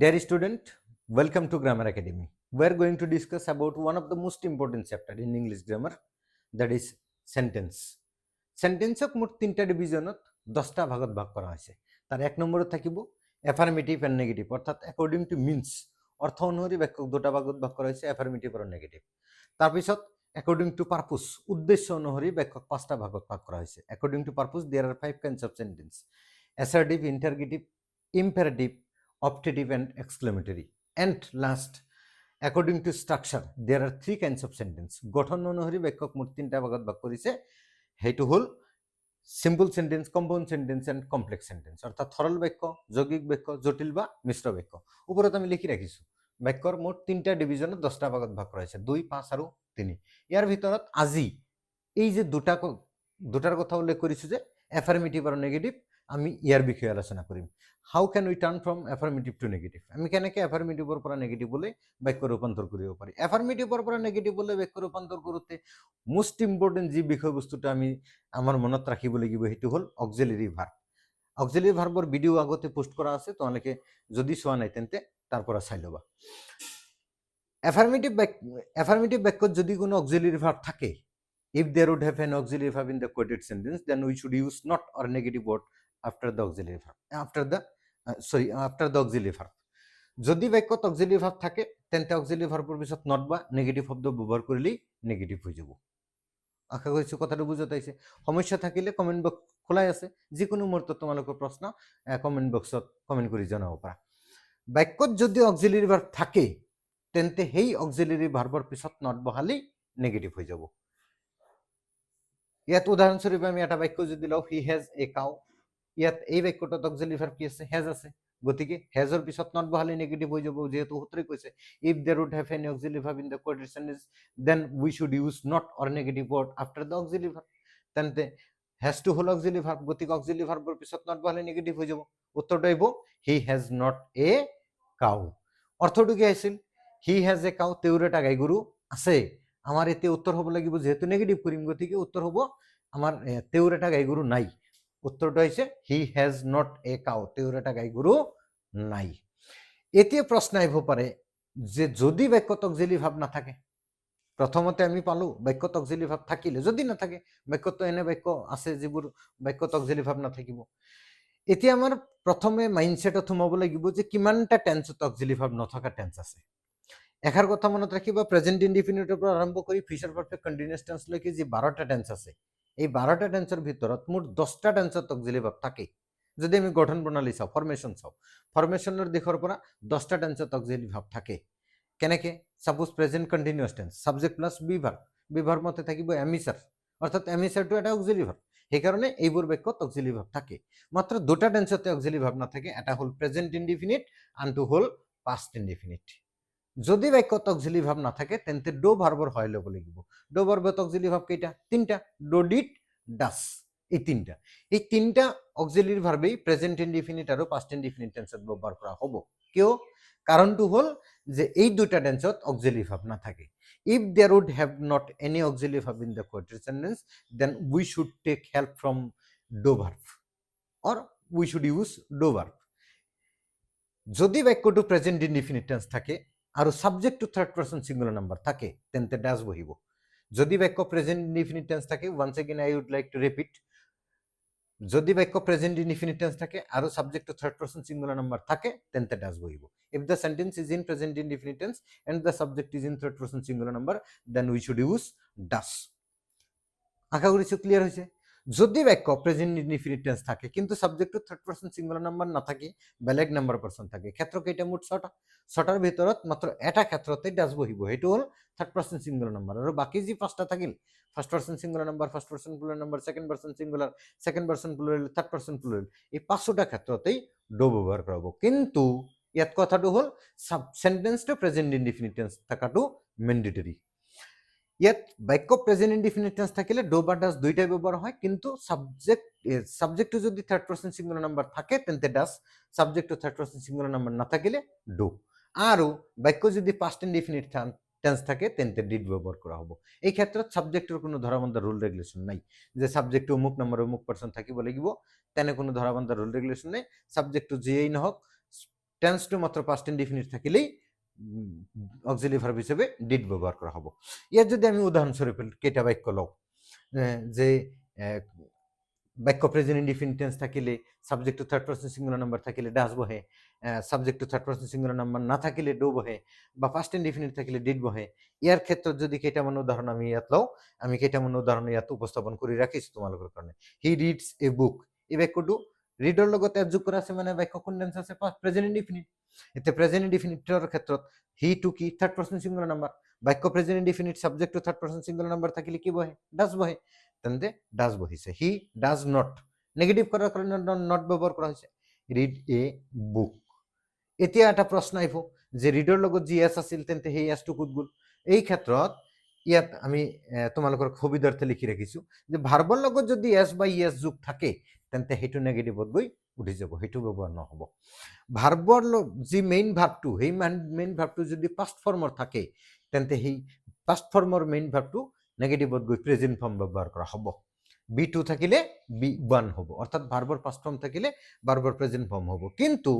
Dear student, welcome to Grammar Academy. We are going to discuss about one of the most important chapter in English grammar, that is sentence. সেন্টেন্সক মোট তিনটা ডিভিজনত 10টা ভাগত ভাগ করা হয়েছে। তার এক নম্বরে থাকিব অ্যাফার্মেটিভ এন্ড নেগেটিভ, অর্থাৎ অ্যাকর্ডিং টু মিনস অর্থ অনুযায়ী বাক্যক দুটা ভাগত ভাগ করা হয়েছে, অ্যাফার্মেটিভ আর নেগেটিভ। তাৰপিছত অ্যাকর্ডিং টু পারপোজ উদ্দেশ্য অনুযায়ী বাক্যক 5টা ভাগত ভাগ করা হয়েছে। According to purpose there are 5 kinds of sentence: assertive, interrogative, imperative, optative and exclamatory. And last, according to structure there are 3 kinds of sentence. গঠন অনুযায়ী বাক্যক মোট তিনটা ভাগত ভাগ কৰিছে, সেইটো হল simple sentence, compound sentence and complex sentence, অৰ্থাৎ সৰল বাক্য, যৌগিক বাক্য, জটিল বা মিশ্ৰ বাক্য। ওপৰত আমি লিখি ৰাখিছো বাক্যৰ মোট তিনটা ডিভিজনত 10টা ভাগত ভাগ কৰা হৈছে, 2, 5 আৰু 3। ইয়াৰ ভিতৰত আজি এই যে দুটাৰ কথা উল্লেখ কৰিছো যে অ্যাফাৰ্মেটিভ আৰু নেগেটিভ, আমি ইয়াৰ বিষয়ে আলোচনা কৰিম। How can we turn from affirmative to negative, আমি কেনেকৈ অ্যাফাৰ্মেটিভৰ পৰা নেগেটিভলৈ বাক্য ৰূপান্তৰ কৰিব পাৰি। অ্যাফাৰ্মেটিভৰ পৰা নেগেটিভলৈ বাক্য ৰূপান্তৰ কৰোঁতে মোষ্ট ইম্পৰ্টেণ্ট যি বিষয়বস্তুটো আমি আমাৰ মনত ৰাখিব লাগিব সেইটো হ'ল অক্সিলাৰি ভাৰ্ব। অক্সিলাৰি ভাৰ্বৰ ভিডিঅ' আগতে পোষ্ট কৰা আছে, তোমালোকে যদি চোৱা নাই তেন্তে তাৰ পৰা চাই ল'বা। অ্যাফার্মেটিভ বাক্যত যদি কোনো অক্সিলারি ভার্ব থাকে, if there would have an auxiliary verb in the quoted sentence, then we should use not or negative word after the auxiliary verb, after the auxiliary verb. যদি বাক্যত অক্সিলারি ভার্ব থাকে তেন্তে auxiliary ভাৰ্বৰ পিছত not বা negative শব্দ ব্যৱহাৰ কৰিলেই নেগেটিভ হৈ যাব। আশা কৰিছো কথাটো বুজত আহিছে। সমস্যা থাকিলে কমেন্ট বক্স খোলাই আছে, যিকোনো মুহূৰ্তত তোমালোকৰ প্ৰশ্ন কমেন্ট বক্সত কমেন্ট কৰি জনাব পাৰা। বাক্যত যদি অক্সিলাৰি ভাৰ্ব থাকে তেন্তে সেই অক্সিলাৰি ভাৰ্বৰ পিছত নট বহালেই নেগেটিভ হৈ যাব। ইয়াত উদাহৰণস্বৰূপে আমি এটা বাক্য যদি লওঁ, হি হেজ এ কাউ, ইয়াত এই বাক্যটোত অক্সিলারি ভার্ব কি আছে? হেজ আছে। গতিকে হেজৰ পিছত নট বহালে নেগেটিভ হৈ যাব, যেহেতু সূত্ৰে কৈছে if there would have any auxiliary verb in the quoted sentence then we should use not or negative word after the auxiliary verb. তেন্তে হ্যাজ টু হল অক্সিলারি ভার্ব, গতিকে অক্সিলারি ভাৰ্বৰ পিছত নট বহালে নেগেটিভ হৈ যাব। উত্তৰটো আহিব he has not a cow. অৰ্থটো কি আছিল? হি হেজ এ কাউ, তেওঁৰ এটা গাই গৰু আছে। আমাৰ এতে উত্তৰ হব লাগিব, যেহেতু নেগেটিভ কৰিম গতিকে উত্তৰ হব আমাৰ তেওঁৰ এটা গাই গৰু নাই। উত্তৰটা হয়েছে he has not a cow, তেওঁৰ এটা গাই গৰু নাই। এতিয়া প্ৰশ্ন আহিব পাৰে যে যদি বাক্যত অক্সিলারি ভাব না থাকে, প্রথমতে আমি পালো বাক্যত অক্সিলারি ভাব থাকিলে, যদি না থাকে বাক্যত এনে বাক্য আছে যিবোৰ বাক্যত অক্সিলাৰি ভাব নাথাকিব। এতিয়া আমাৰ প্ৰথমে মাইন্ডসেটত সোমাব লাগিব যে কিমানটা টেন্সত অক্সিলাৰি ভাব নথকা টেন্স আছে। এখাৰ কথা মনত ৰাখিবা, প্ৰেজেন্ট ইনডিফিনিটৰ পৰা আৰম্ভ কৰি ফিউচাৰ পাৰফেক্ট কন্টিনিউয়াস টেন্সলৈকে যি 12টা টেন্স আছে, এই 12টা টেন্সৰ ভিতৰত মোৰ 10টা টেন্সত অক্সিলাৰি ভাব থাকে। যদি আমি গঠন প্ৰণালী চাওঁ, ফৰ্মেশ্যন চাওঁ, ফৰ্মেশ্যনৰ দিশৰ পৰা 10টা টেন্সত অক্সিলাৰি ভাব থাকে। কেনেকে? Suppose present continuous tense, subject plus be verb, be verb মতে থাকিব এমিসাৰ, অৰ্থাৎ এমিসাৰটো এটা অক্সিলাৰি ভাৰ্ব। সেইকাৰণে এইবোৰ বাক্যত অক্সিলাৰি ভাব থাকে। মাত্ৰ দুটা টেন্সতে অক্সিলাৰি ভাব নাথাকে, এটা হ'ল প্ৰেজেন্ট ইনডিফিনিট, আনটো হ'ল পাস্ট ইনডিফিনিট। যদি বাক্যত অক্সিলারি ভাব না থাকে তেন্তে ডো ভার্বর হয় লব লাগিব। ডো ভার্বত অক্সিলারি ভাব কেইটা? 3টা, ডো, ডিড, ডাস, এই 3টা। এই 3টা অক্সিলারি ভার্বেই প্রেজেন্ট ইনডিফিনিট আৰু পাস্ট ইনডিফিনিট টেন্সত ব্যৱহাৰ কৰা হ'ব। কিয়? কাৰণটো হ'ল যে এই দুটা টেন্সত অক্সিলারি ভাব না থাকে। If there would have not any auxiliary verb in the quoted sentence then we should take help from do verb or we should use do verb. যদি বাক্যটো প্রেজেন্ট ইনডিফিনিট টেন্স থাকে আৰু subject টু third person singular number থাকে তেন্তে does বহিব। যদি বাক্য প্রেজেন্ট ইনডিফিনিট টেন্স থাকে, once again I would like to repeat, যদি বাক্য প্রেজেন্ট ইনডিফিনিট টেন্স থাকে আৰু সাবজেক্ট টু থার্ড পার্সন সিঙ্গুলার নাম্বার থাকে তেন্তে ডাজ বহিব। If the sentence is in present indefinite tense and the subject is in third person singular number then we should use does. আশা কৰিছো clear হয়েছে। যদি বাক্য প্রেজেন্ট ইনডিফিনিট টেন্স থাকে কিন্তু সাবজেক্ট টু থার্ড পার্সন সিঙ্গুলার নাম্বার না থাকে, বেলেগ নাম্বার পার্সন থাকে, ক্ষেত্র কেইটা? মোট 6টা। 6টাৰ ভিতৰত মাত্ৰ এটা ক্ষেত্ৰতে ডাজ বহিব, সেইটো হ'ল থাৰ্ড পাৰ্সন সিঙ্গুলাৰ নাম্বাৰ। আৰু বাকি যি 5টা থাকিল, first person singular number, first person plural number, second person singular, second person plural, third person plural, এই 5টা ক্ষেত্ৰতেই ডো ব্যৱহাৰ কৰা হ'ব। কিন্তু ইয়াত কথাটো হ'ল সেন্টেন্সটো প্রেজেন্ট ইনডিফিনিট টেন্স থাকাটো মেন্ডেটরি। ইয়াত বাক্য প্রেজেন্ট ইনডিফিনিট টেন্স থাকিলে ডো বা ডাজ দুইটাই ব্যৱহাৰ হয়, কিন্তু সাবজেক্টটো যদি থার্ড পার্সন সিঙ্গুলার নাম্বার থাকে তেন্তে ডাজ, সাবজেক্টটো থার্ড পার্সন সিঙ্গুলার নাম্বার না থাকিলে ডো। আৰু বাক্য যদি পাস্ট ইনডিফিনিট টেন্স থাকে তেন্তে ডিড ব্যৱহাৰ কৰা হ'ব। এই ক্ষেত্ৰত সাবজেক্টৰ কোনো ধৰাবন্ধা ৰুল ৰেগুলেশ্যন নাই যে সাবজেক্টটো অমুক নম্বৰ অমুক পাৰ্চন থাকিব লাগিব, তেনে কোনো ধৰাবন্ধা ৰুল ৰেগুলেশ্যন নাই। সাবজেক্টটো যিয়েই নহওক টেন্স টু মাত্র পাস্ট ইনডিফিনিট থাকিলেই অক্সিলারি ভার্ব হিসেবে ডিড ব্যবহার করা হবে। এর যদি আমি উদাহরণস্বরূপ কেটা বাক্য লও যে বাক্য প্রেজেন্ট ইনডিফিনিট টেন্স থাকিলে সাবজেক্ট টু থার্ড পারসন সিঙ্গুলার নাম্বার থাকিলে ডাজ বহে, সাবজেক্ট টু থার্ড পারসন সিঙ্গুলার নাম্বার না থাকিলে ডো বহে, বা পাস্ট ইনডিফিনিট থাকিলে ডিড বহে। ইয়ার ক্ষেত্রে যদি কেটামান উদাহরণ আমি ইয়াত লও, আমি কেটামান উদাহরণ ইয়াত উপস্থাপন করে রাখিছো তোমালোকের কারণে। হি রিডস এ বুক, এই বাক্যটো ৰিডৰ লগত যোগ কৰা আছে মানে বাক্য কোন টেন্স আছে প্ৰেজেন্ট ইনডিফিনিট। এতে প্ৰেজেন্ট ইনডিফিনিটৰ ক্ষেত্ৰত হি টু কি থার্ড পারসন সিঙ্গুলার নাম্বার, বাক্য প্রেজেন্ট ইনডিফিনিট সাবজেক্ট টু থার্ড পারসন সিঙ্গুলার নাম্বার থাকিলে কি বহে ডাজ বহে, তেন্তে ডাজ বহিছে। হি ডাজ নট নেগেটিভ করার কারণে নট ব্যবহার করা হয়েছে। Read a book. এতিয়া এটা প্ৰশ্ন আহিব যে ৰিডৰ লগত যি এছ আছিল তেন্তে সেই এছটো ক'ত গ'ল। এই ক্ষেত্ৰত ইয়াত আমি তোমালোকৰ সুবিধাৰ্থে লিখি ৰাখিছো যে ভাৰ্বৰ লগত যদি এছ বা ইএছ যোগ থাকে তেন্তে সেইটো নেগেটিভত গৈ উঠি যাব, সেইটো ব্যৱহাৰ নহ'ব। ভাৰ্বৰ যি মেইন ভাৰ্বটো সেই মেইন ভাৰ্বটো যদি পাষ্ট ফৰ্মৰ থাকে তেন্তে সেই পাষ্ট ফৰ্মৰ মেইন ভাৰ্বটো নেগেটিভত গৈ প্ৰেজেন্ট ফৰ্ম ব্যৱহাৰ কৰা হ'ব। বি2 থাকিলে বি1 হ'ব, অর্থাৎ ভার্বর পাস্ট ফর্ম থাকিলে ভার্বর প্রেজেন্ট ফর্ম হ'ব। কিন্তু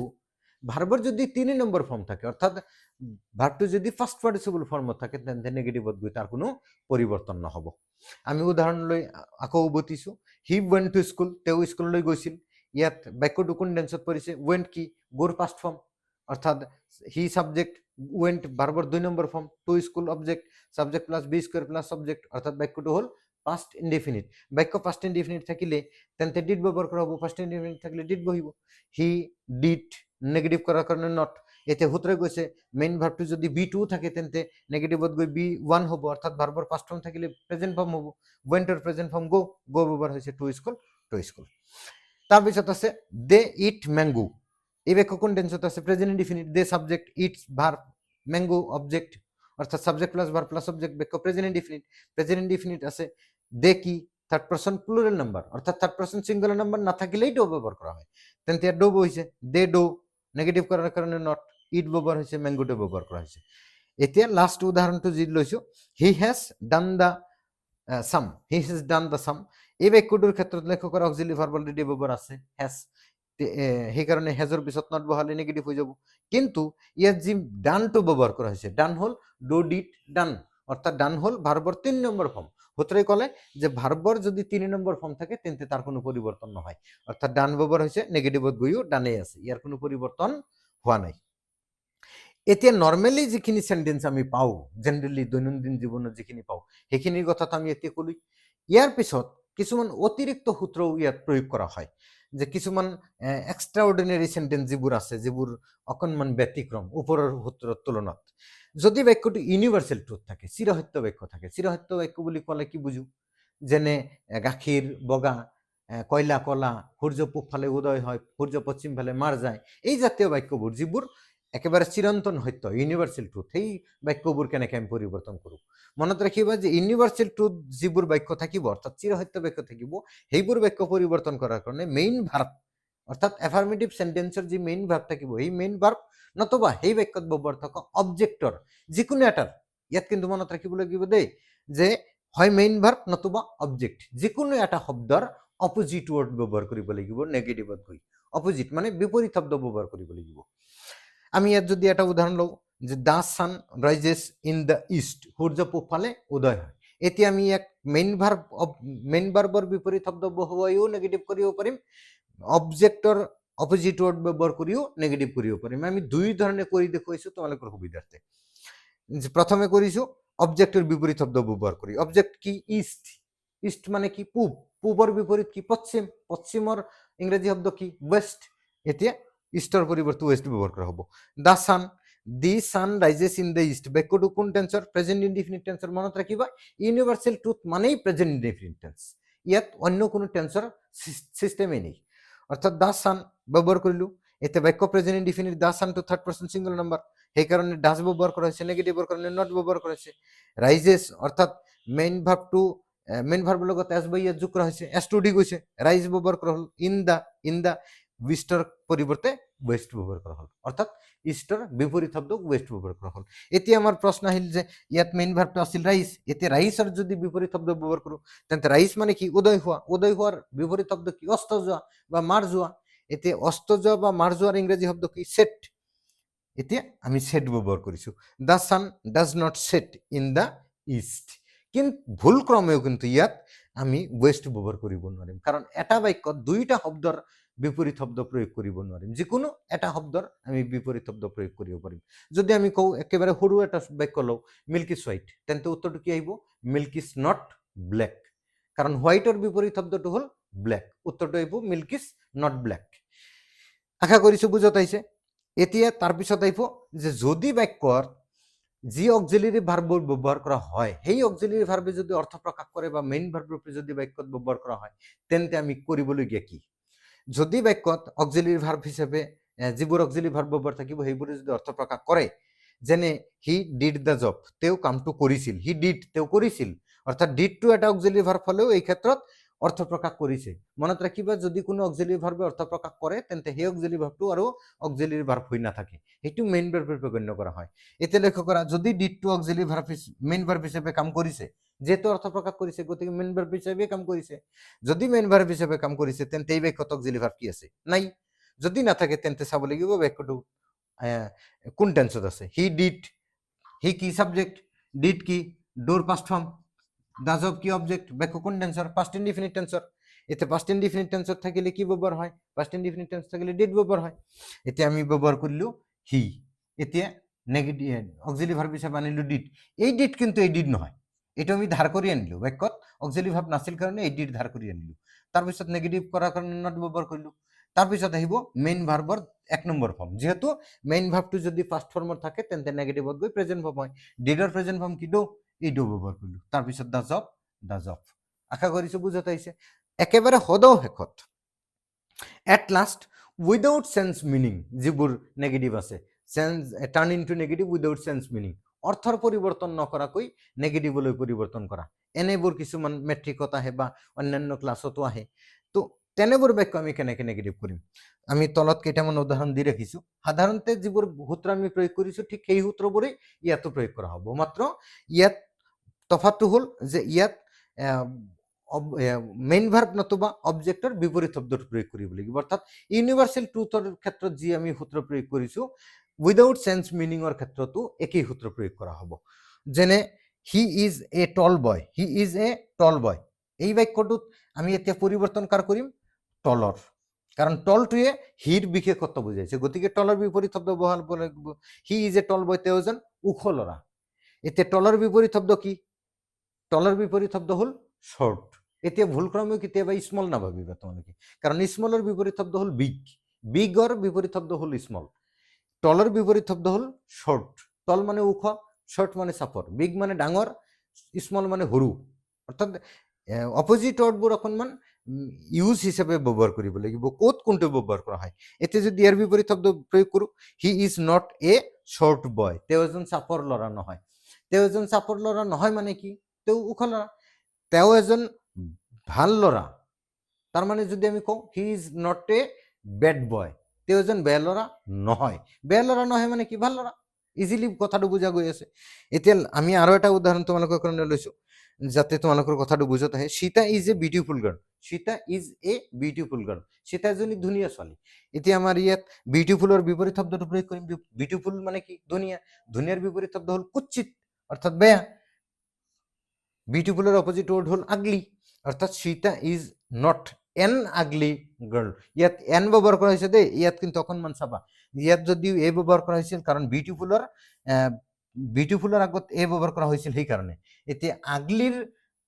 ভার্বর যদি 3 নম্বৰ ফৰ্ম থাকে অৰ্থাৎ ভাৰ্বটো যদি ফাৰ্স্ট পাৰ্টিসিপল ফৰ্মত থাকে তেন্তে নেগেটিভত গৈ তাৰ কোনো পৰিৱৰ্তন নহ'ব। আমি উদাহৰণ লৈ আকৌ উভতিছো। হি ওয়েন্ট টু স্কুল, তেওঁ স্কুললৈ গৈছিল। ইয়াত বাক্যটো কোন টেন্সত পৰিছে, ওয়েন্ট কি গোৰ পাস্ট ফৰ্ম, অৰ্থাৎ হি সাবজেক্ট ওয়েন্ট ভাৰ্বৰ 2 নম্বৰ form, to school object subject plus B square plus subject, অর্থাৎ বাক্যটো হল পাস্ট ইনডিফিনিট। বাক্য পাস্ট ইনডিফিনিট থাকিলে তেন্তে ডিড ব্যবহার করা হবে, পাস্ট ইনডিফিনিট থাকিলে ডিড বহিব। হি ডিড নেগেটিভ করার কারণে নট। এতে সূত্রে গৈছে মেইন ভার্বটো যদি বি2 থাকে তেন্তে নেগেটিভত গৈ বি1 হ'ব, অর্থাৎ ভার্বর পাস্ট ফর্ম থাকিলে প্রেজেন্ট ফর্ম হ'ব। ওয়েন্টৰ প্ৰেজেন্ট ফৰ্ম গো, গো ব্যবহাৰ হয়েছে টু স্কুল। তাৰপিছত আছে দে ইট ম্যাঙ্গো, এই বাক্য কোন টেন্সত আছে present indefinite. They subject, eats verb, mango object, অর্থাৎ subject plus verb plus object, বাক্য প্রেজেন্ট ইনডিফিনিট। প্রেজেন্ট ইনডিফিনিট আছে দে কি থার্ড পারসন প্লুরাল নাম্বার, অর্থাৎ থার্ড পারসন সিঙ্গুলার নাম্বার না থাকিলেই ডো ব্যবহার করা হয়, তেন্তে ডো বহিছে। দে ডো নেগেটিভ করার কারণে নট, ইট ব্যবহার হয়েছে, ম্যাঙ্গোটো ব্যবহার করা হয়েছে। এতিয়া লাস্ট উদাহৰণটো যি লৈছো, he has done da sum, he has done দা সাম, এই বাক্যটোৰ ক্ষেত্ৰত লক্ষ্য কৰা অক্সিলাৰি ভাৰ্ব অলৰেডি ব্যবহাৰ আছে হ্যাজ, সেই কাৰণে হ্যাজৰ পিছত নট বহালে নেগেটিভ হৈ যাব। কিন্তু ইয়াত যি ডানটো ব্যবহার করা হয়েছে, ডান হল ডো ডিড ডান, অর্থাৎ ডান হল ভার্বর 3 নম্বৰ ফৰ্ম। সূত্ৰে কলে যে ভাৰ্বৰ যদি 3 নম্বৰ ফৰ্ম থাকে তেন্তে তাৰ কোনো পৰিবৰ্তন নহয়, অৰ্থাৎ ডান ব্যবহাৰ হয়েছে, নেগেটিভত গৈও ডানে আছে, ইয়াৰ কোনো পৰিবৰ্তন হোৱা নাই। এতিয়া নৰ্মালি যিখিনি সেন্টেন্স আমি পাও, জেনাৰেলি দৈনন্দিন জীৱনত যিখিনি পাও সেইখিনিৰ কথা আমি এতিয়া কলো। ইয়াৰ পিছত কিছুমান অতিৰিক্ত সূত্ৰ ইয়াত প্ৰয়োগ কৰা হয়, যে কিছুমান এক্সট্ৰা অৰ্ডিনাৰি সেন্টেন্স যিবোৰ আছে, যিবোৰ অকণমান ব্যতিক্ৰম ওপৰৰ সূত্ৰৰ তুলনাত। যদি বাক্যটো ইউনিভাৰ্সাল ট্ৰুথ থাকে, চিৰসত্য বাক্য থাকে, চিৰসত্য বাক্য বুলি ক'লে কি বুঝো, যেনে গাখীৰ বগা, কয়লা কলা, সূৰ্য পূব ফালে উদয় হয়, সূৰ্য পশ্চিম ফালে মাৰ যায়, এই জাতীয় বাক্যবোৰ যিবোৰ একেবাৰে চিৰন্তন সত্য ইউনিভাৰ্সাল ট্ৰুথ, সেই বাক্যবোৰ কেনেকৈ আমি পৰিৱৰ্তন কৰোঁ। মনত ৰাখিবা যে ইউনিভাৰ্সাল ট্ৰুথ যিবোৰ বাক্য থাকিব, অৰ্থাৎ চিৰসত্য বাক্য থাকিব, সেইবোৰ বাক্য পৰিৱৰ্তন কৰাৰ কাৰণে মেইন ভাৰ্ব, অৰ্থাৎ এফাৰ্মেটিভ সেন্টেন্সৰ যি মেইন ভাৰ্ব থাকিব, সেই মেইন ভাৰ্ব নতুবা সেই বাক্যত ব্যবহাৰ থকা অবজেক্টৰ যিকোনো এটাৰ, ইয়াত কিন্তু মনত ৰাখিব লাগিব দেই যে হয় মেইন ভাৰ্ব নতুবা অবজেক্ট, যিকোনো এটা শব্দৰ অপোজিট ওয়াৰ্ড ব্যবহাৰ কৰিব লাগিব নেগেটিভত গৈ। অপোজিট মানে বিপৰীত শব্দ ব্যবহাৰ কৰিব লাগিব। আমি ইয়াত যদি এটা উদাহৰণ লওঁ যে দা সান ৰাইজেস ইন দ্য ইস্ট, সূৰ্য পূব ফালে উদয় হয়। এতিয়া আমি ইয়াক মেইন ভাৰ্বৰ বিপৰীত শব্দ বহুৱাইও নেগেটিভ কৰিব পাৰিম, অবজেক্টৰ অপোজিট ওয়াৰ্ড ব্যবহাৰ কৰিও নেগেটিভ কৰিব পাৰিম। আমি দুই ধৰণে কৰি দেখুৱাইছো তোমালোকৰ সুবিধাৰ্থে। প্ৰথমে কৰিছো অবজেক্টেৰ বিপৰীত শব্দ ব্যবহাৰ কৰি। অবজেক্ট কি ইস্ট, ইস্ট মানে কি পূব, পূবৰ বিপৰীত কি পশ্চিম, পশ্চিমৰ ইংৰেজি শব্দ কি ওয়েস্ট, এতিয়া ইস্টৰ পৰিৱৰ্তে ওয়েস্ট ব্যবহাৰ কৰা হ'ব। দা সান, দি সান ৰাইজেস ইন দ্য ইস্ট, বাক্যটো কোন টেন্সৰ প্ৰেজেন্ট ইনডিফিনিট টেন্সৰ। মনত ৰাখিবা ইউনিভাৰ্সাল ট্ৰুথ মানেই প্ৰেজেন্ট ইনডিফিনিট টেন্স, ইয়াত অন্য কোনো টেন্সৰ সিস্টেমই নেই। অৰ্থাৎ দা সান ব্যবহাৰ কৰিলো, এতে বাক্য প্ৰেজেন্ট ইনডিফিনিট, দা সান টু থাৰ্ড পাৰসন সিঙ্গুলাৰ নাম্বাৰ, সেই কাৰণে ডাজ ব্যবহাৰ কৰা হয়েছে, নেগেটিভৰ কাৰণে নট ব্যবহাৰ কৰা হয়েছে। ৰাইজেস অৰ্থাৎ মেইন ভাৰ্বৰ লগত এছ বা ইয়াত যোগ কৰা হৈছে, এছ টু ডি গৈছে, ৰাইজ ব্যবহাৰ কৰা হল। ইন দা ইস্টৰ পৰিৱৰ্তে ওয়েস্ট ব্যবহাৰ কৰা হল, অৰ্থাৎ ইস্টৰ বিপৰীত শব্দ ওয়েস্ট ব্যবহাৰ কৰা হল। এতিয়া আমাৰ প্ৰশ্ন আহিল যে ইয়াত মেইন ভাৰ্বটো আছিল ৰাইজ, এতিয়া ৰাইজৰ যদি বিপৰীত শব্দ ব্যবহাৰ কৰো তেন্তে ৰাইজ মানে কি উদয় হোৱা, উদয় হোৱাৰ বিপৰীত শব্দ কি অস্ত যোৱা বা মাৰ যোৱা। এতিয়া অস্ত যোৱা বা মাৰ যোৱাৰ ইংৰেজি শব্দ কি সেট, এতিয়া আমি সেট ব্যৱহাৰ কৰিছো the sun does not set in the east কিন্তু ভুল ক্ৰমেও কিন্তু ইয়াত আমি ওয়েস্ট ব্যৱহাৰ কৰিব নোৱাৰিম কাৰণ এটা বাক্যত দুইটা শব্দৰ বিপৰীত শব্দ প্ৰয়োগ কৰিব নোৱাৰিম যিকোনো এটা শব্দৰ আমি বিপৰীত শব্দ প্ৰয়োগ কৰিব পাৰিম যদি আমি কওঁ একেবাৰে সৰু এটা বাক্য লওঁ মিল্ক ইজ হোৱাইট তেন্তে উত্তৰটো কি আহিব মিল্ক ইজ নট ব্লেক কাৰণ হোৱাইটৰ বিপৰীত শব্দটো হ'ল ব্লেক উত্তৰটো আহিব মিল্ক ইজ নট ব্লেক আশা কৰিছো বুজত আহিছে এতিয়া তাৰপিছত আহিব যে যদি বাক্যৰ যি অক্সিলাৰি ভাৰ্ববোৰ ব্যৱহাৰ কৰা হয় সেই অক্সিলাৰি ভাৰ্বে যদি অৰ্থ প্ৰকাশ কৰে বা মেইন ভাৰ্ব ৰূপে যদি বাক্যত ব্যৱহাৰ কৰা হয় তেন্তে আমি কৰিবলগীয়া কি যদি বাক্যত অক্সিলাৰি ভাৰ্ব হিচাপে যিবোৰ অক্সিলাৰি ভাৰ্ব ব্যৱহাৰ থাকিব সেইবোৰে যদি অৰ্থ প্ৰকাশ কৰে যেনে হি ডিড দ্য জব তেওঁ কামটো কৰিছিল হি ডিড তেওঁ কৰিছিল অৰ্থাৎ ডিডটো এটা অক্সিলাৰি ভাৰ্ব হলেও এই ক্ষেত্ৰত অৰ্থ প্ৰকাশ কৰিছে মনত ৰাখিবা যদি কোনো অক্সিলাৰি ভাৰ্বে অৰ্থ প্ৰকাশ কৰে তেন্তে সেই অক্সিলাৰি ভাৰ্বটো আৰু অক্সিলাৰি ভাৰ্ব হৈ নাথাকে সেইটো মেইন ভাৰ্ব ৰূপে গণ্য কৰা হয় এতিয়া লক্ষ্য কৰা যদি ডিডটো অক্সিলাৰি ভাৰ্ব মেইন ভাৰ্ব হিচাপে কাম কৰিছে যেহেতু অৰ্থ প্ৰকাশ কৰিছে গতিকে মেইন ভাৰ্ব হিচাপে কাম কৰিছে যদি মেইন ভাৰ্ব হিচাপে কাম কৰিছে তেন্তে এই বাক্যত অক্সিলারি ভার্ব কি আছে নাই যদি নাথাকে তেন্তে চাব লাগিব বাক্যটো কোন টেন্সত আছে হি ডিড হি কি সাবজেক্ট ডিড কি ডোর পাস্ট ফর্ম ডাজ অফ কি অবজেক্ট বাক্য কোন টেন্সর পাস্ট ইনডিফিনিট টেন্সর এতে পাস্ট ইনডিফিনিট টেন্সর থাকিলে কি ব্যবহার হয় পাস্ট ইনডিফিনিট টেন্স থাকিলে ডিড ব্যবহার হয় এতে আমি ব্যবহার করলো হি এতিয়া নেগেটিভ অক্সিলারি ভার্ব হিসাবে আনিলো ডিড এই ডিড কিন্তু এই ডিড নহয় এটা আমি ধার কৰি আনিলো বাক্যত অক্সিলাৰি ভাৰ্ব নাছিল কাৰণে এই ডিড ধাৰ কৰি আনিলো তাৰপিছত নেগেটিভ কৰাৰ কাৰণে নট ব্যবহাৰ কৰিলো তাৰপিছত আহিব মেইন ভাৰ্বৰ 1 নম্বৰ ফৰ্ম যেহেতু মেইন ভাৰ্বটো যদি ফাৰ্স্ট ফৰ্মত থাকে তেন্তে নেগেটিভত গৈ প্ৰেজেন্ট ফৰ্ম হয় ডিডৰ প্ৰেজেন্ট ফৰ্ম কি ডো এই ডো ব্যবহাৰ কৰিলো তাৰপিছত ডাজ অফ আশা কৰিছো বুজত আহিছে একেবাৰে সদৌ শেষত at last without sense meaning যিবোৰ নেগেটিভ আছে sense turn into negative without sense meaning অৰ্থৰ পৰিৱৰ্তন নকৰাকৈ নেগেটিভলৈ পৰিৱৰ্তন কৰা এনেবোৰ কিছুমান মেট্ৰিকত আহে বা অন্যান্য ক্লাছতো আহে তো তেনেবোৰ বাক্য আমি কেনেকৈ নেগেটিভ কৰিম আমি তলত কেইটামান উদাহৰণ দি ৰাখিছো সাধাৰণতে যিবোৰ সূত্ৰ আমি প্ৰয়োগ কৰিছো ঠিক সেই সূত্ৰবোৰেই ইয়াতো প্ৰয়োগ কৰা হ'ব মাত্ৰ ইয়াত তফাতটো হ'ল যে ইয়াত মেইন ভাৰ্ব নতুবা অবজেক্টৰ বিপৰীত শব্দটো প্ৰয়োগ কৰিব লাগিব অৰ্থাৎ ইউনিভাৰ্সেল ট্ৰুথৰ ক্ষেত্ৰত যি আমি সূত্ৰ প্ৰয়োগ কৰিছো উইদাউট সেন্স মিনিংৰ ক্ষেত্ৰতো একেই সূত্ৰ প্ৰয়োগ কৰা হ'ব যেনে he is a ton boy he is a টল বয় এই বাক্যটোত আমি এতিয়া পৰিৱৰ্তন কাৰ কৰিম টলৰ কাৰণ টলটোৱে হিৰ বিশেষত্ব বুজাইছে গতিকে টলৰ বিপৰীত শব্দ ব্যৱহাৰ কৰিব লাগিব হি ইজ এ টল বয় তেওঁ এজন ওখ ল'ৰা এতিয়া টলৰ বিপৰীত শব্দ কি টলৰ বিপৰীত শব্দ হ'ল শৰ্ট এতিয়া ভুল ক্ৰমেও কেতিয়াবা স্মল নাভাবিবা তোমালোকে কাৰণ স্মলৰ বিপৰীত শব্দ হ'ল বিগ বিগৰ বিপৰীত শব্দ হ'ল স্মল টলৰ বিপৰীত শব্দ হ'ল শৰ্ট টল মানে ওখ শৰ্ট মানে চাপৰ বিগ মানে ডাঙৰ স্মল মানে সৰু অৰ্থাৎ অপোজিট ৱৰ্ডবোৰ অকণমান ইউজ হিচাপে ব্যৱহাৰ কৰিব লাগিব ক'ত কোনটো ব্যৱহাৰ কৰা হয় এতিয়া যদি ইয়াৰ বিপৰীত শব্দ প্ৰয়োগ কৰোঁ he is not a short boy তেওঁ এজন চাপৰ ল'ৰা নহয় তেওঁ এজন চাপৰ ল'ৰা নহয় মানে কি তেওঁ ওখ ল'ৰা তেওঁ এজন ভাল ল'ৰা তাৰমানে যদি আমি কওঁ he is not a bad boy তেওঁ এজন বেয়া ল'ৰা নহয় বেয়া ল'ৰা নহয় মানে কি ভাল ল'ৰা ইজিলি কথাটো বুজা গৈ আছে এতিয়া আমি আৰু এটা উদাহৰণ তোমালোকৰ কাৰণে লৈছো যাতে তোমালোকৰ কথাটো বুজত আহে Sita is a beautiful girl Sita is a beautiful girl Sita এজনী ধুনীয়া ছোৱালী এতিয়া আমাৰ ইয়াত বিউটিফুলৰ বিপৰীত শব্দটো প্ৰয়োগ কৰিম বিউটিফুল মানে কি ধুনীয়া ধুনীয়াৰ বিপৰীত শব্দ হ'ল কুৎসিত অৰ্থাৎ বেয়া বিউটিফুলৰ অপোজিট ৱৰ্ড হ'ল আগলি অৰ্থাৎ সীতা ইজ নট এন আগলি গাৰ্ল ইয়াত এন ব্যৱহাৰ কৰা হৈছে দেই ইয়াত কিন্তু অকণমান চাবা ইয়াত যদিও এ ব্যৱহাৰ কৰা হৈছিল কাৰণ বিউটিফুলৰ আগত এ ব্যৱহাৰ কৰা হৈছিল সেইকাৰণে এতিয়া আগলিৰ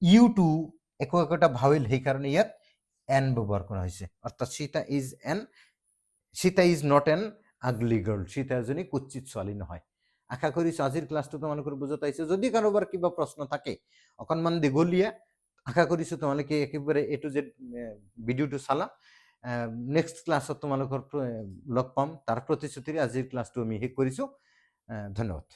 ইউটো একো একোটা ভাৱেল সেইকাৰণে ইয়াত এন ব্যৱহাৰ কৰা হৈছে অৰ্থাৎ সীতা ইজ নট এন আগলি গাৰ্ল সীতা এজনী কুৎসিত ছোৱালী নহয় আশা কৰিছো আজিৰ ক্লাছটো তোমালোকৰ বুজত আহিছে যদি কাৰোবাৰ কিবা প্ৰশ্ন থাকে অকণমান দীঘলীয়া আশা কৰিছো তোমালোকে একেবাৰে এ টু জেড ভিডিঅ'টো চালা নেক্সট ক্লাছত তোমালোকৰ লগ পাম তাৰ প্ৰতিশ্ৰুতিৰে আজিৰ ক্লাছটো আমি শেষ কৰিছো ধন্যবাদ